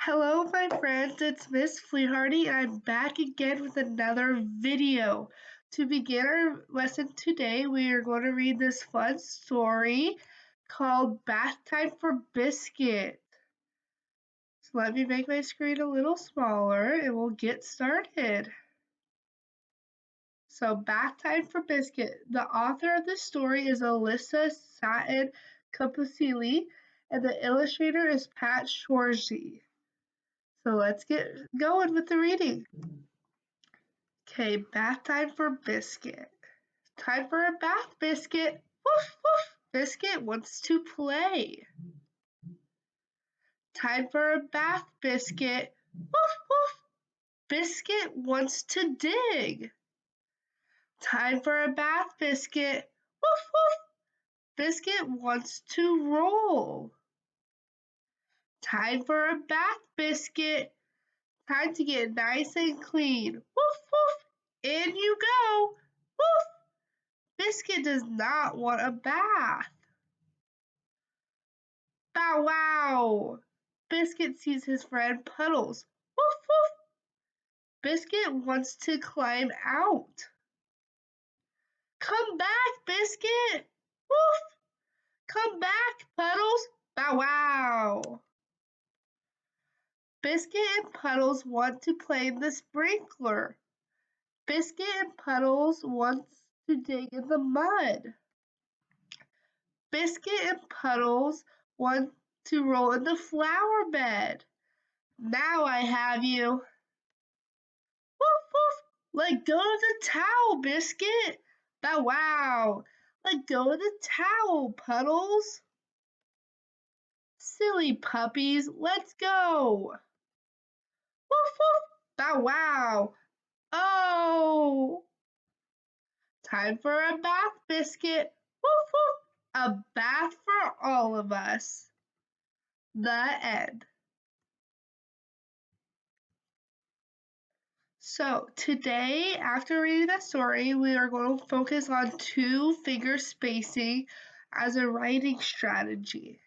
Hello, my friends. It's Miss Fleethardy, and I'm back again with another video. To begin our lesson today, we are going to read this fun story called Bath Time for Biscuit. So let me make my screen a little smaller and we'll get started. So, Bath Time for Biscuit. The author of this story is Alyssa Satin Kapusili, and the illustrator is Pat Shorzy. So let's get going with the reading. Okay, bath time for Biscuit. Time for a bath, Biscuit. Woof, woof. Biscuit wants to play. Time for a bath, Biscuit. Woof, woof. Biscuit wants to dig. Time for a bath, Biscuit. Woof, woof. Biscuit wants to roll. Time for a bath, Biscuit. Time to get nice and clean. Woof, woof. In you go. Woof. Biscuit does not want a bath. Bow wow! Biscuit sees his friend Puddles. Woof woof! Biscuit wants to climb out. Come back, Biscuit! Woof! Come back, Puddles! Bow wow! Biscuit and Puddles want to play in the sprinkler. Biscuit and Puddles wants to dig in the mud. Biscuit and Puddles want to roll in the flower bed. Now I have you. Woof woof. Let go of the towel, Biscuit. Bow wow. Let go of the towel, Puddles. Silly puppies, let's go. Woof woof. Bow wow. Oh. Time for a bath, Biscuit. Woof woof. A bath for all of us. The end. So today, after reading that story, we are going to focus on two-finger spacing as a writing strategy.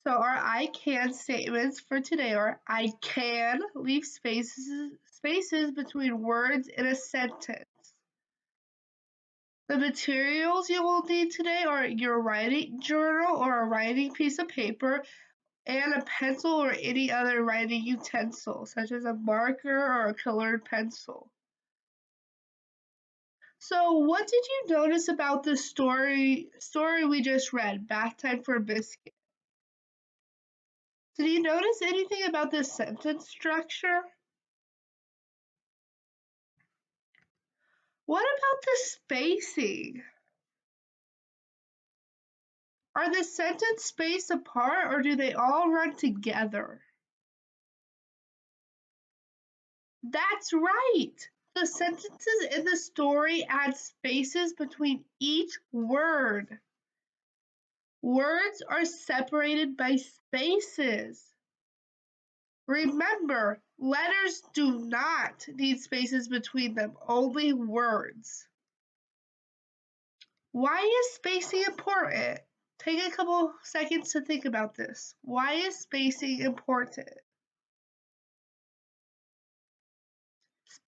So our I can statements for today are: I can leave spaces between words in a sentence. The materials you will need today are your writing journal or a writing piece of paper, and a pencil or any other writing utensil, such as a marker or a colored pencil. So what did you notice about the story we just read, Bath Time for Biscuit? Did you notice anything about the sentence structure? What about the spacing? Are the sentences spaced apart or do they all run together? That's right! The sentences in the story add spaces between each word. Words are separated by spaces. Remember, letters do not need spaces between them, only words. Why is spacing important? Take a couple seconds to think about this. Why is spacing important?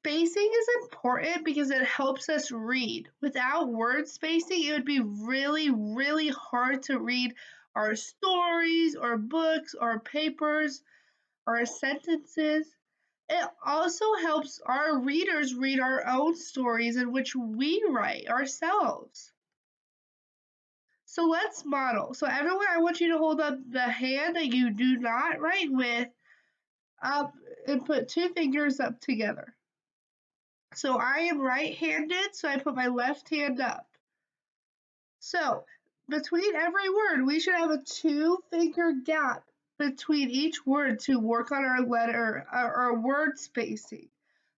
Spacing is important because it helps us read. Without word spacing, it would be really, really hard to read our stories or books or papers or sentences. It also helps our readers read our own stories in which we write ourselves. So let's model. So everyone, I want you to hold up the hand that you do not write with up and put two fingers up together. So I am right-handed, so I put my left hand up. So between every word, we should have a two-finger gap between each word to work on our letter or word spacing.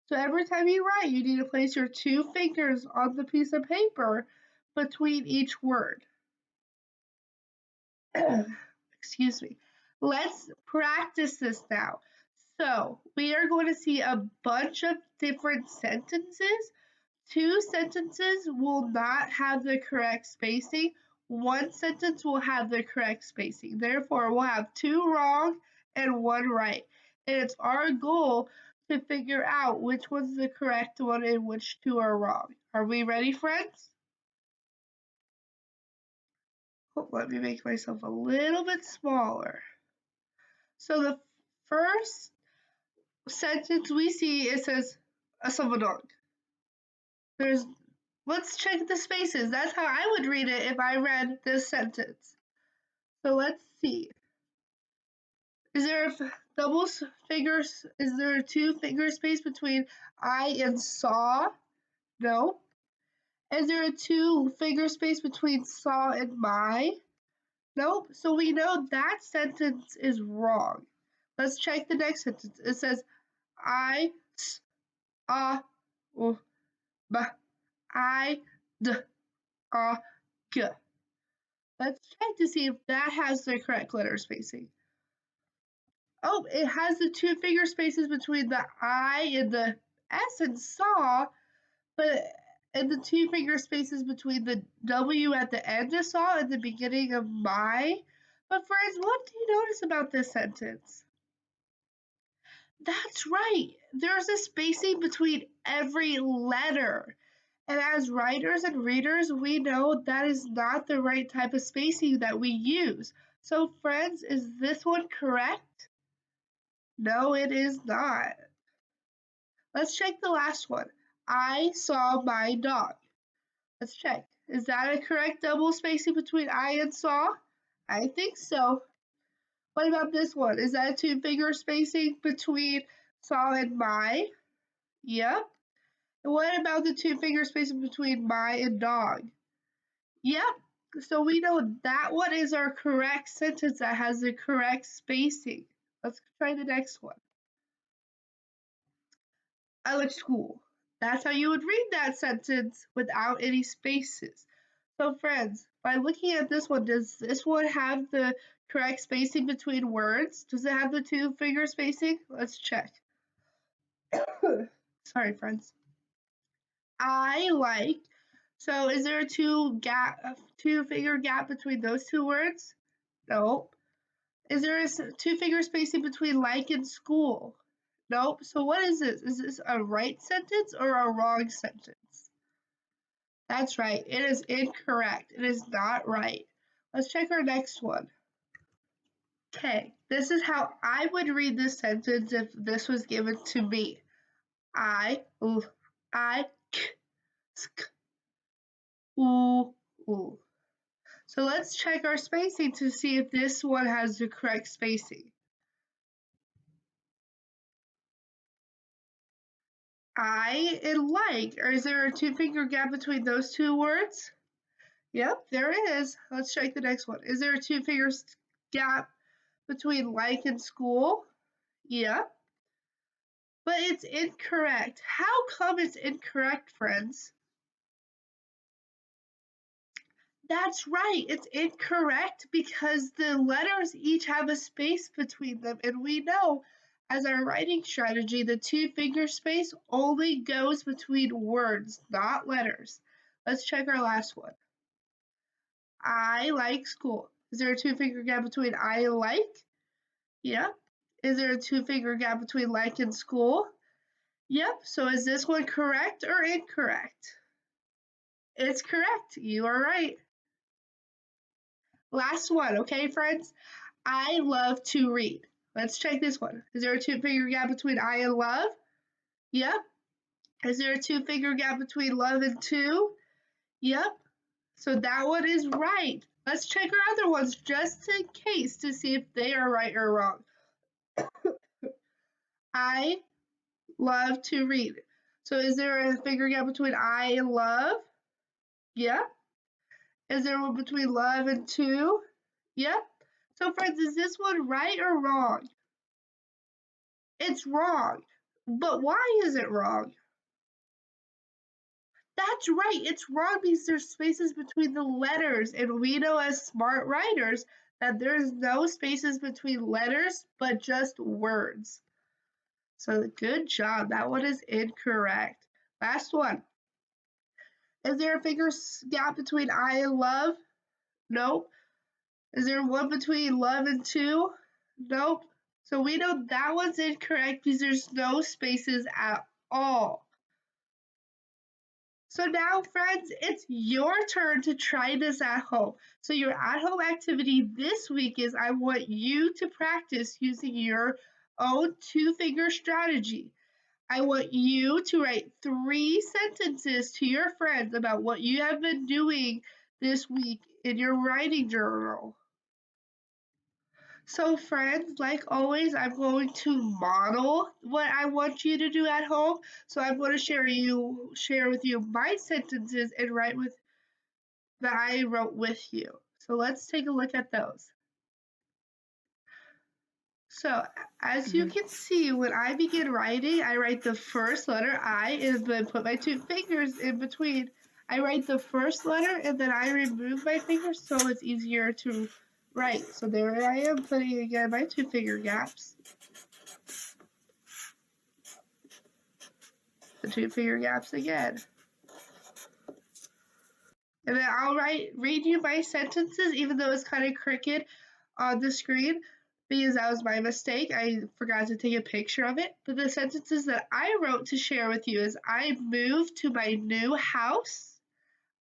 So every time you write, you need to place your two fingers on the piece of paper between each word. Excuse me. Let's practice this now. So we are going to see a bunch of different sentences. Two sentences will not have the correct spacing. One sentence will have the correct spacing. Therefore, we'll have two wrong and one right. And it's our goal to figure out which one's the correct one and which two are wrong. Are we ready, friends? Oh, let me make myself a little bit smaller. So the first sentence we see, it says asamadog. Let's check the spaces. That's how I would read it if I read this sentence. So let's see. Is there a double figures? Is there a two finger space between I and saw? No. Is there a two finger space between saw and my? Nope. So we know that sentence is wrong. Let's check the next sentence. It says I, s, u, b, I, d, g. Let's check to see if that has the correct letter spacing. Oh, it has the two finger spaces between the I and the S and saw, but and the two finger spaces between the W at the end of saw and the beginning of my. But friends, what do you notice about this sentence? That's right. There's a spacing between every letter. And as writers and readers, we know that is not the right type of spacing that we use. So friends, is this one correct? No, it is not. Let's check the last one. I saw my dog. Let's check. Is that a correct double spacing between I and saw? I think so. What about this one? Is that a two finger spacing between saw and my? Yep. And what about the two finger spacing between my and dog? Yep. So we know that one is our correct sentence that has the correct spacing. Let's try the next one. I like school. That's how you would read that sentence without any spaces. So friends, by looking at this one, does this one have the correct spacing between words? Does it have the two finger spacing? Let's check. Sorry, friends. I like. So is there a two finger gap between those two words? Nope. Is there a two finger spacing between like and school? Nope. So what is this? Is this a right sentence or a wrong sentence? That's right. It is incorrect. It is not right. Let's check our next one. Okay, this is how I would read this sentence if this was given to me. I, sk, oo. So let's check our spacing to see if this one has the correct spacing. I and like. Or is there a two finger gap between those two words? Yep, there is. Let's check the next one. Is there a two finger gap between like and school? Yep. But it's incorrect. How come it's incorrect, friends? That's right, it's incorrect because the letters each have a space between them, and we know as our writing strategy, the two finger space only goes between words, not letters. Let's check our last one. I like school. Is there a two finger gap between I and like? Yeah. Is there a two finger gap between like and school? Yep. So is this one correct or incorrect? It's correct. You are right. Last one, okay, friends? I love to read. Let's check this one. Is there a two finger gap between I and love? Yep. Is there a two finger gap between love and two? Yep. So that one is right. Let's check our other ones just in case to see if they are right or wrong. I love to read. So is there a finger gap between I and love? Yep. Is there one between love and two? Yep. So friends, is this one right or wrong? It's wrong. But why is it wrong? That's right, it's wrong because there's spaces between the letters, and we know as smart writers that there's no spaces between letters, but just words. So good job, that one is incorrect. Last one. Is there a finger gap between I and love? Nope. Is there one between love and two? Nope. So we know that one's incorrect because there's no spaces at all. So now, friends, it's your turn to try this at home. So your at-home activity this week is I want you to practice using your own two-finger strategy. I want you to write 3 sentences to your friends about what you have been doing this week in your writing journal. So, friends, like always, I'm going to model what I want you to do at home. So, I'm going to share with you my sentences and write with that I wrote with you. So, let's take a look at those. So, as you can see, when I begin writing, I write the first letter I and then put my 2 fingers in between. I write the first letter and then I remove my fingers so it's easier to write. So there I am putting again my 2 finger gaps. The 2 finger gaps again. And then I'll read you my sentences even though it's kind of crooked on the screen because that was my mistake. I forgot to take a picture of it. But the sentences that I wrote to share with you is I moved to my new house,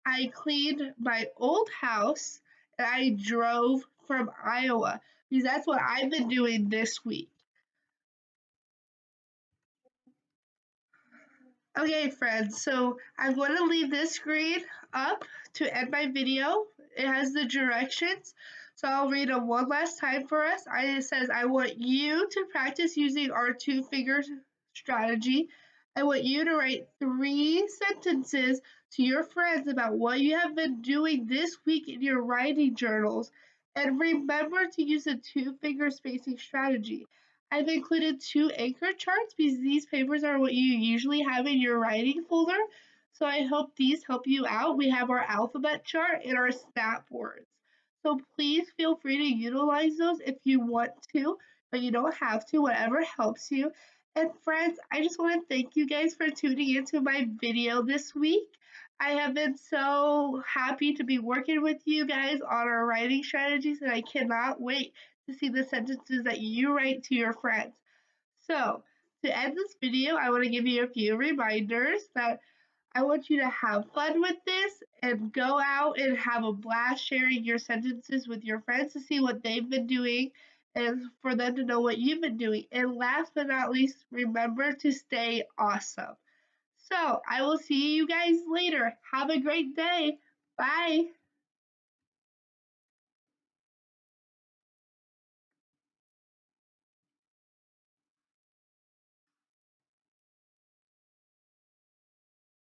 I cleaned my old house, and I drove from Iowa because that's what I've been doing this week. Okay, friends, so I'm going to leave this screen up to end my video. It has the directions, so I'll read them one last time for us. It says, I want you to practice using our 2 finger strategy. I want you to write 3 sentences to your friends about what you have been doing this week in your writing journals. And remember to use the 2 finger spacing strategy. I've included 2 anchor charts because these papers are what you usually have in your writing folder. So I hope these help you out. We have our alphabet chart and our snap words. So please feel free to utilize those if you want to, but you don't have to, whatever helps you. And friends, I just want to thank you guys for tuning into my video this week. I have been so happy to be working with you guys on our writing strategies, and I cannot wait to see the sentences that you write to your friends. So, to end this video, I want to give you a few reminders that I want you to have fun with this and go out and have a blast sharing your sentences with your friends to see what they've been doing and for them to know what you've been doing. And last but not least, remember to stay awesome. So, I will see you guys later. Have a great day. Bye.